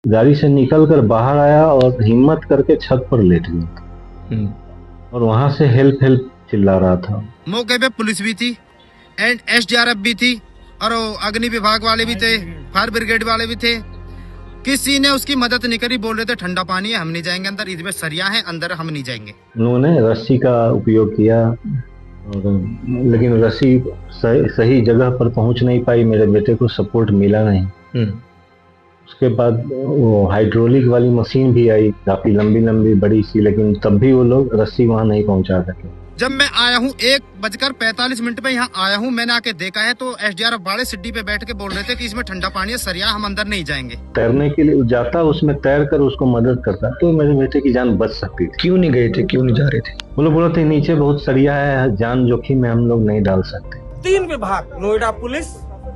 गाड़ी से निकल कर बाहर आया और हिम्मत करके छत पर लेट गया और वहां से हेल्प हेल्प चिल्ला रहा था। मौके पे पुलिस भी थी एंड एसडीआरएफ भी थी और अग्नि विभाग वाले भी थे, फायर ब्रिगेड वाले भी थे। किसी ने उसकी मदद नहीं करी। बोल रहे थे ठंडा पानी है, हम नहीं जाएंगे अंदर, इसमें सरिया है अंदर, हम नहीं जाएंगे। उन्होंने रस्सी का उपयोग किया लेकिन रस्सी सही जगह पर पहुंच नहीं पाई, मेरे बेटे को सपोर्ट मिला नहीं। उसके बाद वो हाइड्रोलिक वाली मशीन भी आई, काफी लंबी लंबी बड़ी सी, लेकिन तब भी वो लोग रस्सी वहां नहीं पहुंचा सके। जब मैं आया हूँ 1:45 पे यहाँ आया हूँ, मैंने आके देखा है तो एसडीआरएफ वाले सिड्डी पे बैठ के बोल रहे थे कि इसमें ठंडा पानी है, सरिया, हम अंदर नहीं जाएंगे। तैरने के लिए जाता, उसमें तैर कर उसको मदद करता तो मेरे बेटे की जान बच सकती थी। क्यों नहीं गए थे, क्यों नहीं जा रहे थे? वो लोग बोले थे नीचे बहुत सरिया है, जान जोखिम में हम लोग नहीं डाल सकते। 3 विभाग, नोएडा पुलिस,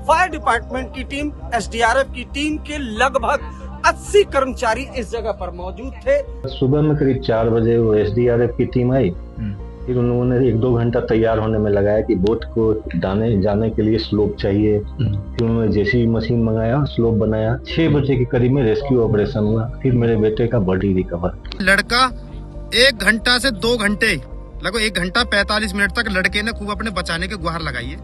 फायर डिपार्टमेंट की टीम, एसडीआरएफ की टीम के लगभग 80 कर्मचारी इस जगह पर मौजूद थे। सुबह में करीब 4 बजे वो एसडीआरएफ की टीम आई। फिर उन लोगों ने 1-2 घंटा तैयार होने में लगाया कि बोट को जाने के लिए स्लोप चाहिए। फिर उन्होंने जेसीबी मशीन मंगाया, स्लोप बनाया। 6 बजे के करीब में रेस्क्यू ऑपरेशन हुआ। फिर मेरे बेटे का बॉडी रिकवर। लड़का 1 घंटा से 2 घंटे, लगभग 1 घंटा 45 मिनट तक लड़के ने खूब अपने बचाने की गुहार लगाई है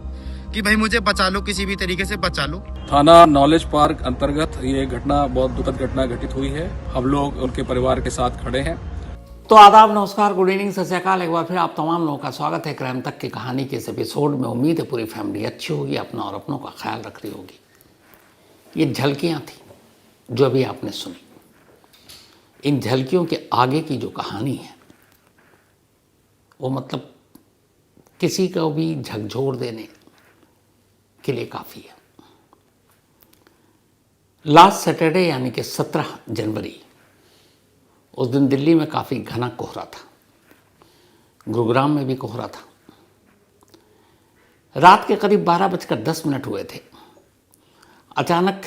कि भाई मुझे बचा लो, किसी भी तरीके से बचा लो। थाना नॉलेज पार्क अंतर्गत ये घटना, बहुत दुखद घटना घटित हुई है। हम लोग उनके परिवार के साथ खड़े हैं। तो आदाब, नमस्कार, गुड इवनिंग, सत श्री अकाल। एक बार फिर आप तमाम लोगों का स्वागत है क्राइम तक की कहानी के इस एपिसोड में। उम्मीद है पूरी फैमिली अच्छी होगी, अपना और अपनों का ख्याल रख रही होगी। ये झलकियाँ थी जो अभी आपने सुनी। इन झलकियों के आगे की जो कहानी है वो मतलब किसी को भी झकझोर देने के लिए काफ़ी है। लास्ट सैटरडे यानी कि 17 जनवरी, उस दिन दिल्ली में काफ़ी घना कोहरा था, गुरुग्राम में भी कोहरा था। रात के करीब 12:10 हुए थे। अचानक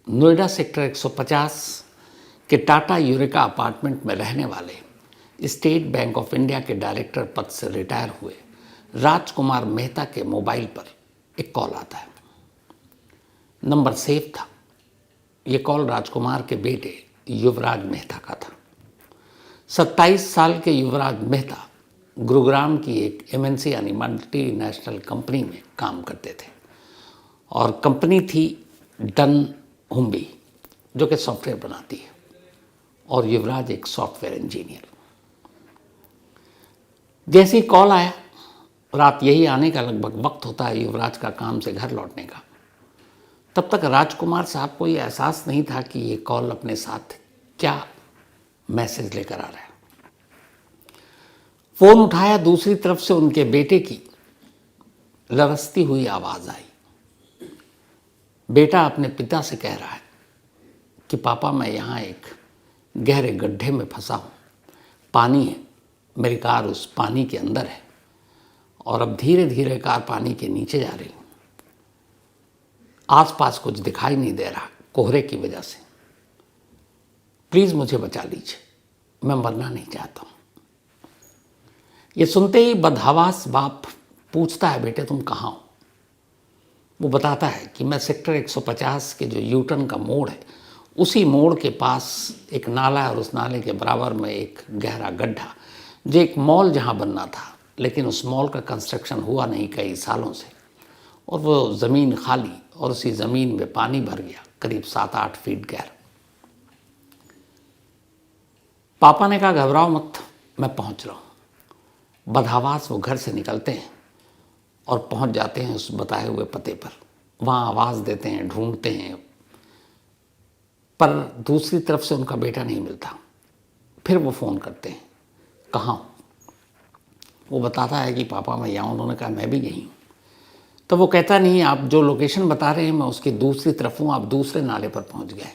नोएडा सेक्टर 150 के टाटा यूरेका अपार्टमेंट में रहने वाले स्टेट बैंक ऑफ इंडिया के डायरेक्टर पद से रिटायर हुए राजकुमार मेहता के मोबाइल पर एक कॉल आता है। नंबर सेव था। ये कॉल राजकुमार के बेटे युवराज मेहता का था। 27 साल के युवराज मेहता गुरुग्राम की एक एमएनसी यानी मल्टीनेशनल कंपनी में काम करते थे और कंपनी थी डन हुम्बी, जो कि सॉफ्टवेयर बनाती है, और युवराज एक सॉफ्टवेयर इंजीनियर। जैसे ही कॉल आया, रात यही आने का लगभग वक्त होता है युवराज का काम से घर लौटने का, तब तक राजकुमार साहब को ये एहसास नहीं था कि ये कॉल अपने साथ क्या मैसेज लेकर आ रहा है। फोन उठाया, दूसरी तरफ से उनके बेटे की लरसती हुई आवाज आई। बेटा अपने पिता से कह रहा है कि पापा, मैं यहाँ एक गहरे गड्ढे में फंसा हूँ, पानी है, मेरी कार उस पानी के अंदर है और अब धीरे धीरे कार पानी के नीचे जा रही हूँ। आसपास कुछ दिखाई नहीं दे रहा कोहरे की वजह से, प्लीज़ मुझे बचा लीजिए, मैं मरना नहीं चाहता हूँ। ये सुनते ही बदहवास बाप पूछता है, बेटे तुम कहाँ हो? वो बताता है कि मैं सेक्टर 150 के जो यूटर्न का मोड़ है, उसी मोड़ के पास एक नाला है और उस नाले के बराबर में एक गहरा गड्ढा, जो एक मॉल जहाँ बनना था, लेकिन उस मॉल का कंस्ट्रक्शन हुआ नहीं कई सालों से, और वो ज़मीन खाली, और उसी ज़मीन में पानी भर गया करीब 7-8 फीट गहरा। पापा ने कहा, घबराओ मत, मैं पहुंच रहा हूँ। बदहवास वो घर से निकलते हैं और पहुंच जाते हैं उस बताए हुए पते पर। वहाँ आवाज़ देते हैं, ढूंढते हैं, पर दूसरी तरफ से उनका बेटा नहीं मिलता। फिर वो फ़ोन करते हैं, कहाँ हो? वो बताता है कि पापा मैं यहाँ। उन्होंने कहा मैं भी यहीं हूँ। तो वो कहता नहीं, आप जो लोकेशन बता रहे हैं मैं उसकी दूसरी तरफ हूँ, आप दूसरे नाले पर पहुँच गए।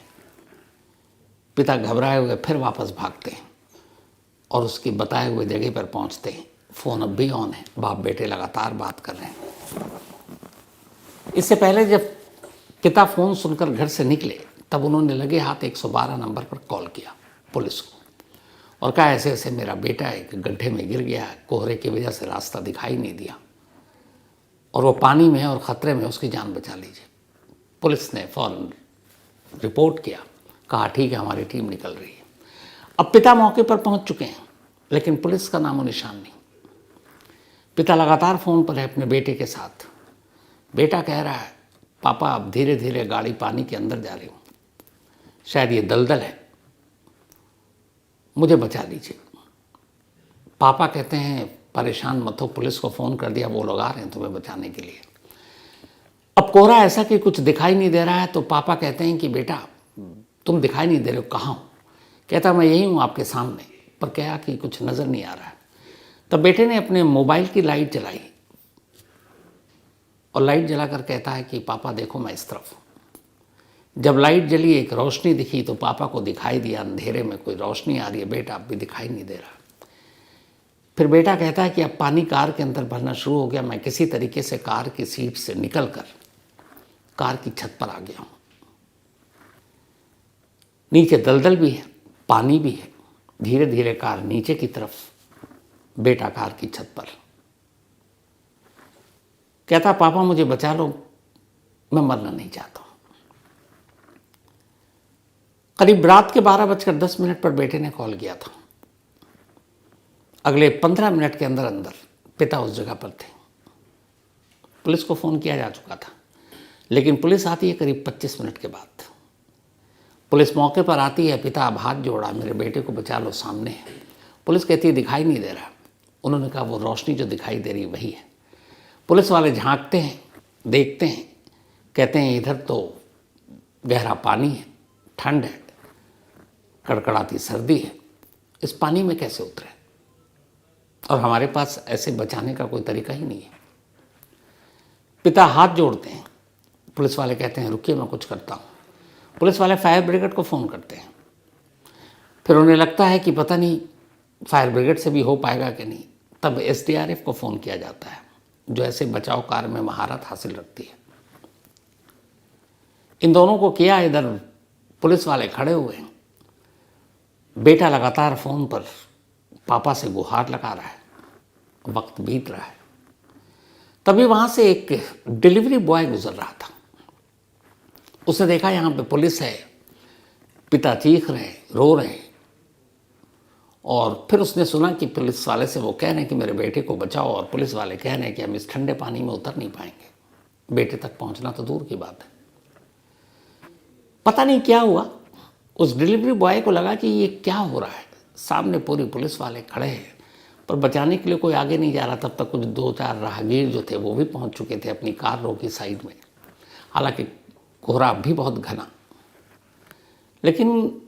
पिता घबराए हुए फिर वापस भागते हैं और उसकी बताए हुए जगह पर पहुंचते हैं। फ़ोन अब भी ऑन है, बाप बेटे लगातार बात कर रहे हैं। इससे पहले जब पिता फ़ोन सुनकर घर से निकले, तब उन्होंने लगे हाथ 112 नंबर पर कॉल किया पुलिस को और कहा, ऐसे ऐसे मेरा बेटा एक गड्ढे में गिर गया है, कोहरे की वजह से रास्ता दिखाई नहीं दिया और वो पानी में और ख़तरे में, उसकी जान बचा लीजिए। पुलिस ने फ़ौरन रिपोर्ट किया, कहा ठीक है, हमारी टीम निकल रही है। अब पिता मौके पर पहुंच चुके हैं, लेकिन पुलिस का नामो निशान नहीं। पिता लगातार फ़ोन पर है अपने बेटे के साथ। बेटा कह रहा है, पापा अब धीरे धीरे गाड़ी पानी के अंदर जा रही हूँ, शायद ये दलदल है, मुझे बचा लीजिए। पापा कहते हैं, परेशान मत हो, पुलिस को फ़ोन कर दिया, वो लोग आ रहे हैं तुम्हें बचाने के लिए। अब कोहरा ऐसा कि कुछ दिखाई नहीं दे रहा है, तो पापा कहते हैं कि बेटा तुम दिखाई नहीं दे रहे हो, कहाँ हो? कहता मैं यही हूँ आपके सामने, पर क्या कि कुछ नज़र नहीं आ रहा है। तब बेटे ने अपने मोबाइल की लाइट जलाई और लाइट जलाकर कहता है कि पापा देखो मैं इस तरफ हूँ। जब लाइट जली एक रोशनी दिखी तो पापा को दिखाई दिया अंधेरे में कोई रोशनी आ रही है, बेटा अब भी दिखाई नहीं दे रहा। फिर बेटा कहता है कि अब पानी कार के अंदर भरना शुरू हो गया, मैं किसी तरीके से कार की सीट से निकलकर कार की छत पर आ गया हूँ। नीचे दलदल भी है, पानी भी है। धीरे धीरे कार नीचे की तरफ, बेटा कार की छत पर। कहता पापा मुझे बचा लो, मैं मरना नहीं चाहता हूं। करीब रात के 12:10 पर बेटे ने कॉल किया था। अगले 15 मिनट के अंदर अंदर पिता उस जगह पर थे। पुलिस को फ़ोन किया जा चुका था, लेकिन पुलिस आती है करीब 25 मिनट के बाद। पुलिस मौके पर आती है, पिता अब हाथ जोड़ा, मेरे बेटे को बचा लो, सामने है। पुलिस कहती है दिखाई नहीं दे रहा। उन्होंने कहा वो रोशनी जो दिखाई दे रही वही है। पुलिस वाले झांकते हैं, देखते हैं, कहते हैं इधर तो गहरा पानी है, ठंड है, कड़कड़ाती सर्दी है, इस पानी में कैसे उतरे? और हमारे पास ऐसे बचाने का कोई तरीका ही नहीं है। पिता हाथ जोड़ते हैं। पुलिस वाले कहते हैं रुकिए मैं कुछ करता हूँ। पुलिस वाले फायर ब्रिगेड को फ़ोन करते हैं। फिर उन्हें लगता है कि पता नहीं फायर ब्रिगेड से भी हो पाएगा कि नहीं। तब एसडीआरएफ को फ़ोन किया जाता है, जो ऐसे बचाव कार्य में महारत हासिल रखती है। इन दोनों को किया, इधर पुलिस वाले खड़े हुए हैं। बेटा लगातार फ़ोन पर पापा से गुहार लगा रहा है। वक्त बीत रहा है। तभी वहाँ से एक डिलीवरी बॉय गुजर रहा था। उसने देखा यहाँ पे पुलिस है, पिता चीख रहे हैं, रो रहे हैं। और फिर उसने सुना कि पुलिस वाले से वो कह रहे हैं कि मेरे बेटे को बचाओ, और पुलिस वाले कह रहे हैं कि हम इस ठंडे पानी में उतर नहीं पाएंगे। बेटे तक पहुंचना तो दूर की बात है। पता नहीं क्या हुआ, उस डिलीवरी बॉय को लगा कि ये क्या हो रहा है। सामने पूरी पुलिस वाले खड़े हैं, पर बचाने के लिए कोई आगे नहीं जा रहा। तब तक कुछ 2-4 राहगीर जो थे वो भी पहुंच चुके थे, अपनी कार रोकी साइड में। हालांकि कोहरा भी बहुत घना, लेकिन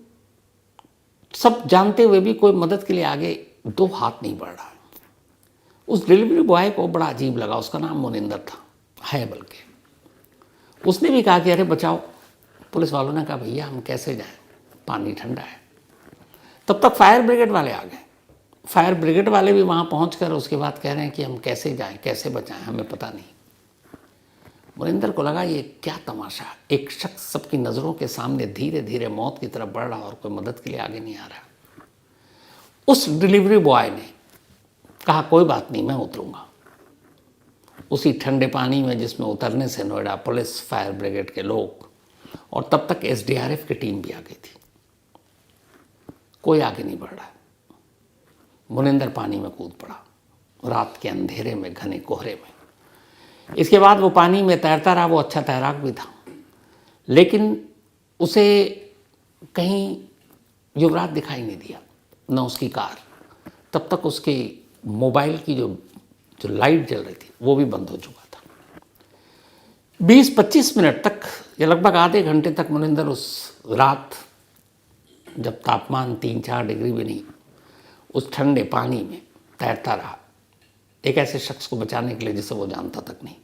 सब जानते हुए भी कोई मदद के लिए आगे 2 हाथ नहीं बढ़ रहा। उस डिलीवरी बॉय को बड़ा अजीब लगा। उसका नाम मोनिंदर था, है बल्कि। उसने भी कहा कि अरे बचाओ। पुलिस वालों ने कहा भैया हम कैसे जाएं, पानी ठंडा है। तब तक फायर ब्रिगेड वाले आ गए। फायर ब्रिगेड वाले भी वहाँ पहुँचकर उसके बाद कह रहे हैं कि हम कैसे जाएं, कैसे बचाएं, हमें पता नहीं। मोनिंदर को लगा ये क्या तमाशा, एक शख्स सबकी नज़रों के सामने धीरे धीरे मौत की तरफ बढ़ रहा और कोई मदद के लिए आगे नहीं आ रहा। उस डिलीवरी बॉय ने कहा कोई बात नहीं, मैं उतरूंगा। उसी ठंडे पानी में जिसमें उतरने से नोएडा पुलिस, फायर ब्रिगेड के लोग और तब तक एसडीआरएफ की टीम भी आ गई थी। कोई आगे नहीं बढ़ रहा। मोनिंदर पानी में कूद पड़ा, रात के अंधेरे में, घने कोहरे में। इसके बाद वो पानी में तैरता रहा। वो अच्छा तैराक भी था, लेकिन उसे कहीं युवराज दिखाई नहीं दिया, न उसकी कार। तब तक उसके मोबाइल की जो लाइट जल रही थी वो भी बंद हो चुका था। 20-25 मिनट तक या लगभग आधे घंटे तक मोनिंदर उस रात, जब तापमान 3-4 डिग्री भी नहीं, उस ठंडे पानी में तैरता रहा, एक ऐसे शख्स को बचाने के लिए जिसे वो जानता तक नहीं।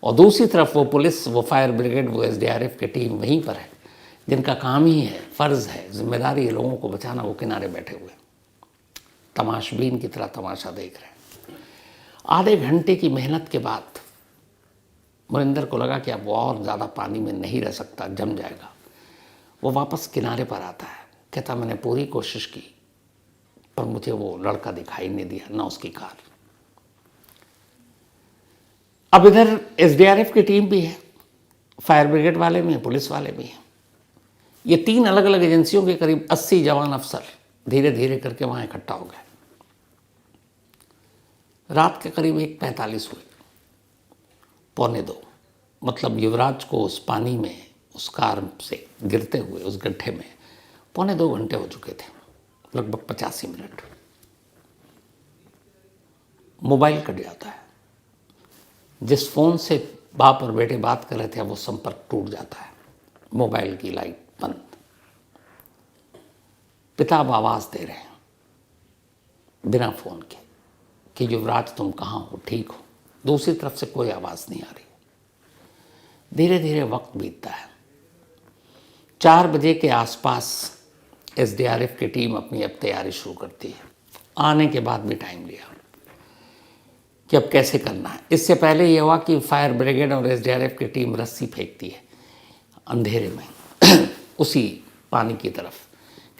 और दूसरी तरफ वो पुलिस, वो फायर ब्रिगेड, वो एसडीआरएफ की टीम वहीं पर है, जिनका काम ही है, फ़र्ज़ है, जिम्मेदारी है लोगों को बचाना। वो किनारे बैठे हुए तमाशबीन की तरह तमाशा देख रहे हैं। आधे घंटे की मेहनत के बाद मोनिंदर को लगा कि अब वो और ज़्यादा पानी में नहीं रह सकता, जम जाएगा। वो वापस किनारे पर आता है। कहता मैंने पूरी कोशिश की, पर मुझे वो लड़का दिखाई नहीं दिया, ना उसकी कार। अब इधर एसडीआरएफ की टीम भी है, फायर ब्रिगेड वाले भी हैं, पुलिस वाले भी हैं। ये 3 अलग अलग एजेंसियों के करीब 80 जवान अफसर धीरे धीरे करके वहाँ इकट्ठा हो गए। रात के करीब 1:45 हुए, 1:45, मतलब युवराज को उस पानी में, उस कार से गिरते हुए उस गड्ढे में 1:45 घंटे हो चुके थे, लगभग 85 मिनट। मोबाइल कट जाता है। जिस फ़ोन से बाप और बेटे बात कर रहे थे वो संपर्क टूट जाता है, मोबाइल की लाइट बंद। पिता अब आवाज़ दे रहे हैं बिना फ़ोन के कि युवराज तुम कहाँ हो, ठीक हो। दूसरी तरफ से कोई आवाज़ नहीं आ रही। धीरे धीरे वक्त बीतता है। 4 बजे के आसपास एसडीआरएफ की टीम अपनी अब तैयारी शुरू करती है। आने के बाद भी टाइम लिया कि अब कैसे करना है। इससे पहले ये हुआ कि फायर ब्रिगेड और एसडीआरएफ की टीम रस्सी फेंकती है अंधेरे में उसी पानी की तरफ,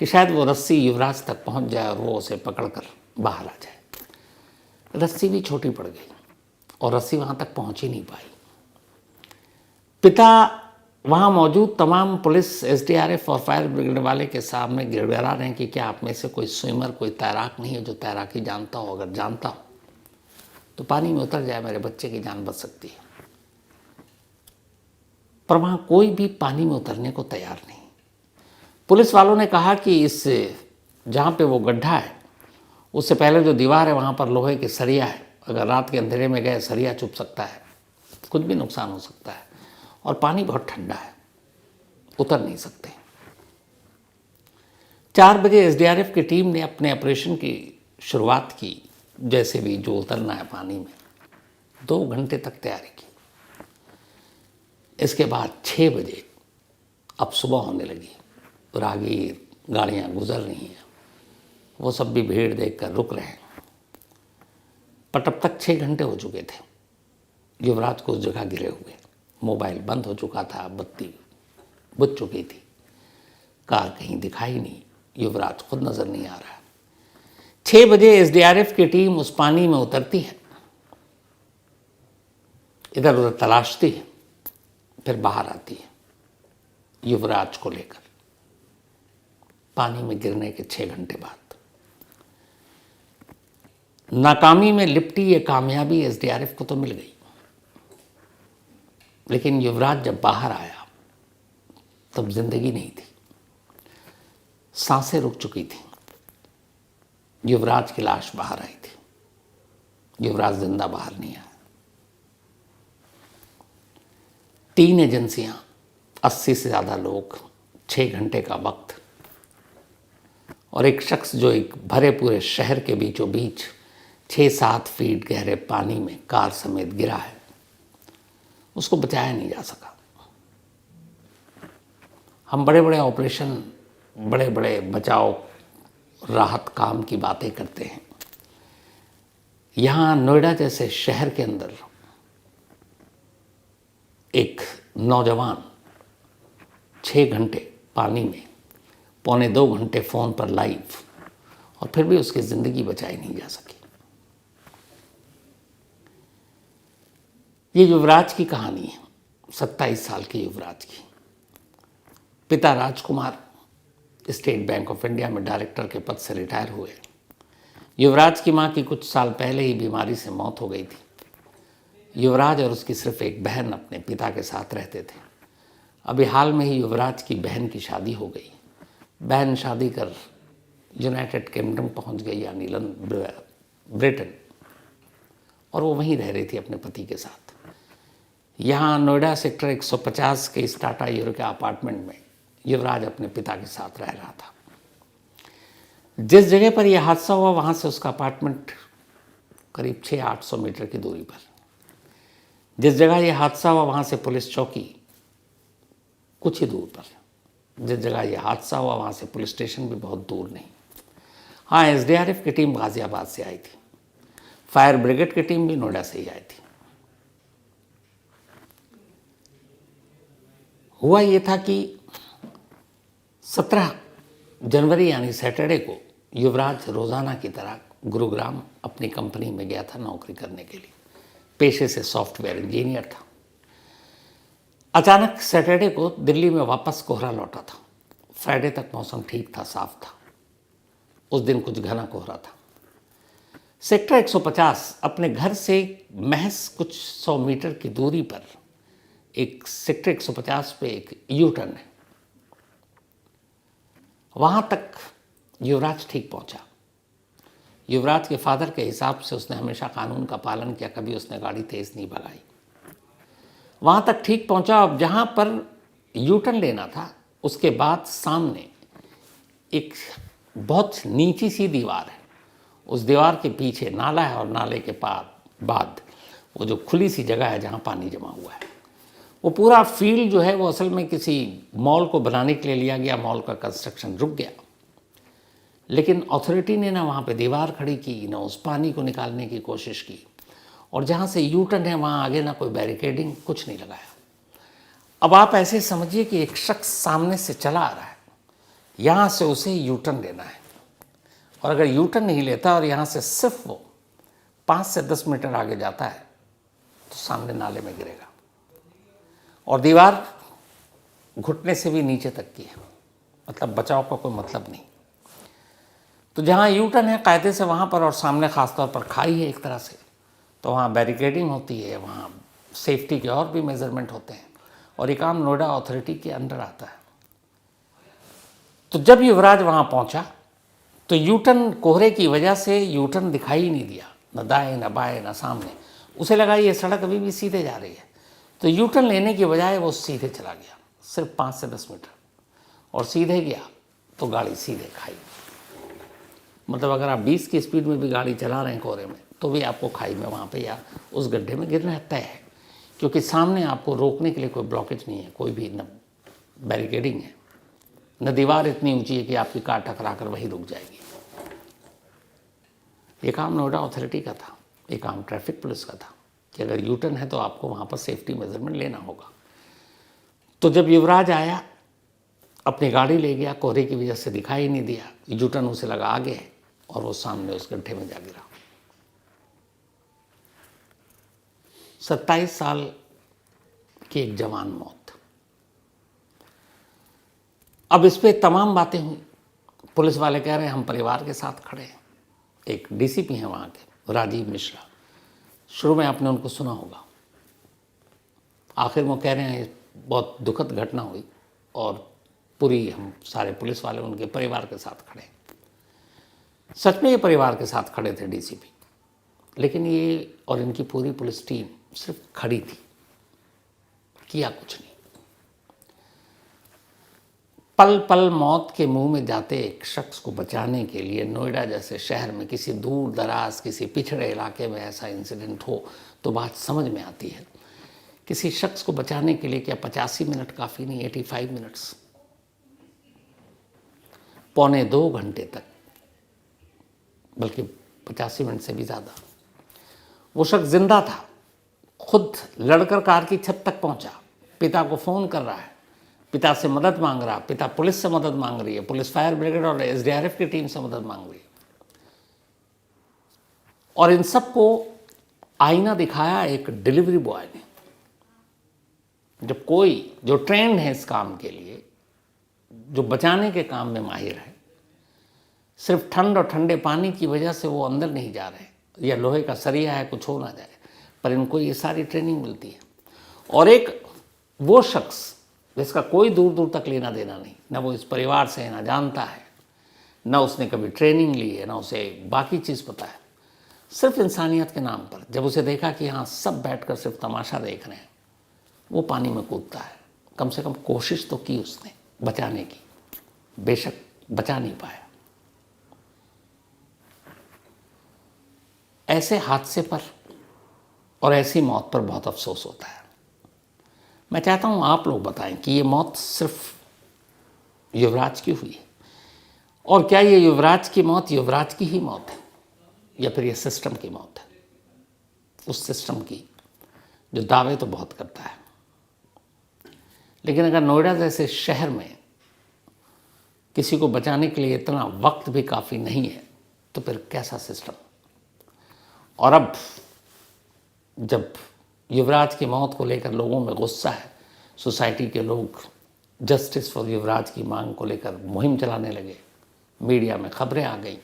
कि शायद वो रस्सी युवराज तक पहुंच जाए और वो उसे पकड़कर बाहर आ जाए। रस्सी भी छोटी पड़ गई और रस्सी वहाँ तक पहुँच ही नहीं पाई। पिता वहाँ मौजूद तमाम पुलिस, एसडीआरएफ और फायर ब्रिगेड वाले के सामने गिड़गिड़ा रहे हैं कि क्या आप में से कोई स्विमर, कोई तैराक नहीं है जो तैराकी जानता हो? अगर जानता हो तो पानी में उतर जाए, मेरे बच्चे की जान बच सकती है। पर वहाँ कोई भी पानी में उतरने को तैयार नहीं। पुलिस वालों ने कहा कि इस जहाँ पे वो गड्ढा है उससे पहले जो दीवार है वहाँ पर लोहे की सरिया है, अगर रात के अंधेरे में गए सरिया चुभ सकता है, कुछ भी नुकसान हो सकता है, और पानी बहुत ठंडा है, उतर नहीं सकते। 4 बजे एसडीआरएफ की टीम ने अपने ऑपरेशन की शुरुआत की। जैसे भी जो उतरना है पानी में, 2 घंटे तक तैयारी की। इसके बाद 6 बजे अब सुबह होने लगी। राहगीर, गाड़ियाँ गुजर रही हैं, वो सब भी भीड़ देखकर रुक रहे हैं। पर तब तक 6 घंटे हो चुके थे। युवराज को उस जगह गिरे हुए, मोबाइल बंद हो चुका था, बत्ती बुझ चुकी थी, कार कहीं दिखाई नहीं, युवराज खुद नजर नहीं आ रहा। 6 बजे एसडीआरएफ की टीम उस पानी में उतरती है, इधर उधर तलाशती है, फिर बाहर आती है युवराज को लेकर। पानी में गिरने के 6 घंटे बाद नाकामी में लिपटी ये कामयाबी एसडीआरएफ को तो मिल गई, लेकिन युवराज जब बाहर आया तब जिंदगी नहीं थी, सांसें रुक चुकी थी। युवराज की लाश बाहर आई थी, युवराज जिंदा बाहर नहीं आया। 3 एजेंसियां, 80 से ज़्यादा लोग, 6 घंटे का वक्त, और एक शख्स जो एक भरे पूरे शहर के बीचों बीच 6-7 फीट गहरे पानी में कार समेत गिरा है, उसको बचाया नहीं जा सका। हम बड़े बड़े ऑपरेशन, बड़े बड़े बचाव राहत काम की बातें करते हैं। यहाँ नोएडा जैसे शहर के अंदर एक नौजवान 6 घंटे पानी में, 1.25 घंटे फ़ोन पर लाइव, और फिर भी उसकी ज़िंदगी बचाई नहीं जा सकी। ये युवराज की कहानी है, 27 साल के युवराज की। पिता राजकुमार स्टेट बैंक ऑफ इंडिया में डायरेक्टर के पद से रिटायर हुए। युवराज की मां की कुछ साल पहले ही बीमारी से मौत हो गई थी। युवराज और उसकी सिर्फ एक बहन अपने पिता के साथ रहते थे। अभी हाल में ही युवराज की बहन की शादी हो गई। बहन शादी कर यूनाइटेड किंगडम पहुंच गई, यानी ब्रिटेन, और वो वहीं रह रही थी अपने पति के साथ। यहाँ नोएडा सेक्टर 150 के इस टाटा यूरो के अपार्टमेंट में युवराज अपने पिता के साथ रह रहा था। जिस जगह पर यह हादसा हुआ वहाँ से उसका अपार्टमेंट करीब 600-800 मीटर की दूरी पर। जिस जगह यह हादसा हुआ वहाँ से पुलिस चौकी कुछ ही दूर पर। जिस जगह यह हादसा हुआ वहाँ से पुलिस स्टेशन भी बहुत दूर नहीं। हाँ, एसडीआरएफ की टीम गाजियाबाद से आई थी, फायर ब्रिगेड की टीम भी नोएडा से ही आई थी। हुआ ये था कि 17 जनवरी यानी सैटरडे को युवराज रोज़ाना की तरह गुरुग्राम अपनी कंपनी में गया था नौकरी करने के लिए। पेशे से सॉफ्टवेयर इंजीनियर था। अचानक सैटरडे को दिल्ली में वापस कोहरा लौटा था। फ्राइडे तक मौसम ठीक था, साफ था। उस दिन कुछ घना कोहरा था। सेक्टर 150 अपने घर से महज कुछ 100 मीटर की दूरी पर एक सेक्टर 150 पे एक यू टर्न है। वहाँ तक युवराज ठीक पहुँचा। युवराज के फादर के हिसाब से उसने हमेशा कानून का पालन किया, कभी उसने गाड़ी तेज़ नहीं भगाई। वहाँ तक ठीक पहुँचा। अब जहाँ पर यू टर्न लेना था उसके बाद सामने एक बहुत नीची सी दीवार है। उस दीवार के पीछे नाला है और नाले के बाद वो जो खुली सी जगह है जहाँ पानी जमा हुआ है। वो पूरा फील्ड जो है वो असल में किसी मॉल को बनाने के लिए लिया गया। मॉल का कंस्ट्रक्शन रुक गया, लेकिन अथॉरिटी ने ना वहाँ पे दीवार खड़ी की, ना उस पानी को निकालने की कोशिश की। और जहाँ से यू टर्न है वहाँ आगे ना कोई बैरिकेडिंग, कुछ नहीं लगाया। अब आप ऐसे समझिए कि एक शख्स सामने से चला आ रहा है, यहाँ से उसे यू टर्न लेना है, और अगर यू टर्न नहीं लेता और यहाँ से सिर्फ वो 5 से 10 मीटर आगे जाता है तो सामने नाले में गिरेगा। और दीवार घुटने से भी नीचे तक की है, मतलब बचाव का कोई मतलब नहीं। तो जहाँ यू टर्न है कायदे से वहाँ पर, और सामने ख़ासतौर पर खाई है एक तरह से, तो वहाँ बैरिकेडिंग होती है, वहाँ सेफ्टी के और भी मेजरमेंट होते हैं, और ये काम नोएडा अथॉरिटी के अंडर आता है। तो जब युवराज वहाँ पहुँचा तो यू टर्न कोहरे की वजह से यू टर्न दिखाई ही नहीं दिया, न दाएं न बाएं न सामने। उसे लगा ये सड़क अभी भी सीधे जा रही है, तो यू टर्न लेने की बजाय वो सीधे चला गया, सिर्फ 5 से 10 मीटर, और सीधे गया तो गाड़ी सीधे खाई। मतलब अगर आप 20 की स्पीड में भी गाड़ी चला रहे हैं कोहरे में तो भी आपको खाई में वहाँ पे या उस गड्ढे में गिरना तय है, क्योंकि सामने आपको रोकने के लिए कोई ब्लॉकेज नहीं है, कोई भी न बैरिकेडिंग है, न दीवार इतनी ऊंची है कि आपकी कार टकरा कर वहीं रुक जाएगी। ये काम नोएडा अथॉरिटी का था, ये काम ट्रैफिक पुलिस का था कि अगर यू टर्न है तो आपको वहाँ पर सेफ्टी मेजरमेंट लेना होगा। तो जब युवराज आया, अपनी गाड़ी ले गया, कोहरे की वजह से दिखाई नहीं दिया, यू टर्न उसे लगा आगे है, और वो सामने उस गड्ढे में जा गिरा। 27 साल की एक जवान मौत। अब इस पे तमाम बातें हुई। पुलिस वाले कह रहे हैं हम परिवार के साथ खड़े हैं। एक डीसीपी हैं वहाँ के, राजीव मिश्रा, शुरू में आपने उनको सुना होगा। आखिर वो कह रहे हैं बहुत दुखद घटना हुई और पूरी हम सारे पुलिस वाले उनके परिवार के साथ खड़े हैं। सच में ये परिवार के साथ खड़े थे डीसीपी, लेकिन ये और इनकी पूरी पुलिस टीम सिर्फ खड़ी थी, किया कुछ नहीं। पल पल मौत के मुंह में जाते एक शख्स को बचाने के लिए नोएडा जैसे शहर में किसी दूर दराज, किसी पिछड़े इलाके में ऐसा इंसिडेंट हो तो बात समझ में आती है। किसी शख्स को बचाने के लिए क्या 85 मिनट काफ़ी नहीं, 85 मिनट्स, 1.25 घंटे तक, बल्कि 85 मिनट से भी ज़्यादा। वो शख्स जिंदा था, खुद लड़कर कार की छत तक पहुंचा, पिता को फ़ोन कर रहा है, पिता से मदद मांग रहा, पिता पुलिस से मदद मांग रही है, पुलिस फायर ब्रिगेड और एसडीआरएफ की टीम से मदद मांग रही है। और इन सबको आईना दिखाया एक डिलीवरी बॉय ने। जब कोई जो ट्रेंड है इस काम के लिए, जो बचाने के काम में माहिर है, सिर्फ ठंड और ठंडे पानी की वजह से वो अंदर नहीं जा रहे, या लोहे का सरिया है कुछ हो ना जाए, पर इनको ये सारी ट्रेनिंग मिलती है। और एक वो शख्स जिसका कोई दूर दूर तक लेना देना नहीं, ना वो इस परिवार से ना जानता है, ना उसने कभी ट्रेनिंग ली है, ना उसे बाकी चीज़ पता है, सिर्फ इंसानियत के नाम पर जब उसे देखा कि यहाँ सब बैठकर सिर्फ तमाशा देख रहे हैं, वो पानी में कूदता है। कम से कम कोशिश तो की उसने बचाने की, बेशक बचा नहीं पाया। ऐसे हादसे पर और ऐसी मौत पर बहुत अफसोस होता है। मैं चाहता हूँ आप लोग बताएं कि ये मौत सिर्फ युवराज की हुई है, और क्या ये युवराज की मौत युवराज की ही मौत है, या फिर ये सिस्टम की मौत है, उस सिस्टम की जो दावे तो बहुत करता है। लेकिन अगर नोएडा जैसे शहर में किसी को बचाने के लिए इतना वक्त भी काफ़ी नहीं है, तो फिर कैसा सिस्टम। और अब जब युवराज की मौत को लेकर लोगों में गुस्सा है, सोसाइटी के लोग जस्टिस फॉर युवराज की मांग को लेकर मुहिम चलाने लगे, मीडिया में खबरें आ गई।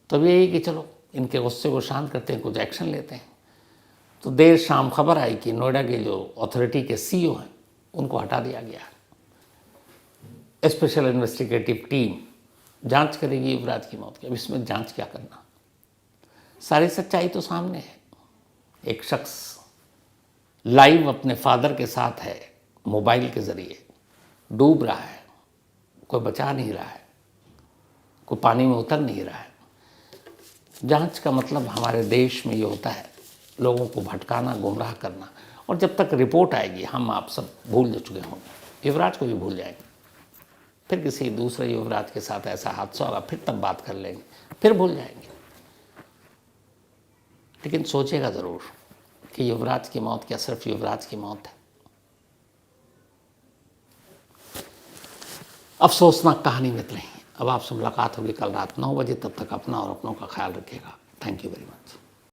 तब यही कि चलो इनके गुस्से को शांत करते हैं, कुछ एक्शन लेते हैं। तो देर शाम खबर आई कि नोएडा के जो अथॉरिटी के सीईओ हैं उनको हटा दिया गया। स्पेशल इन्वेस्टिगेटिव टीम जांच करेगी युवराज की मौत की। अब इसमें जांच क्या करना, सारी सच्चाई तो सामने है। एक शख्स लाइव अपने फादर के साथ है, मोबाइल के ज़रिए डूब रहा है, कोई बचा नहीं रहा है, कोई पानी में उतर नहीं रहा है। जांच का मतलब हमारे देश में ये होता है लोगों को भटकाना, गुमराह करना। और जब तक रिपोर्ट आएगी हम आप सब भूल चुके होंगे, युवराज को भी भूल जाएंगे, फिर किसी दूसरे युवराज के साथ ऐसा हादसा होगा, फिर तब बात कर लेंगे, फिर भूल जाएंगे। लेकिन सोचेगा ज़रूर कि युवराज की मौत क्या सिर्फ युवराज की मौत है। अफसोसनाक कहानी में इतना ही। अब आपसे मुलाकात होगी कल रात 9 बजे। तब तक अपना और अपनों का ख्याल रखिएगा। Thank you very much.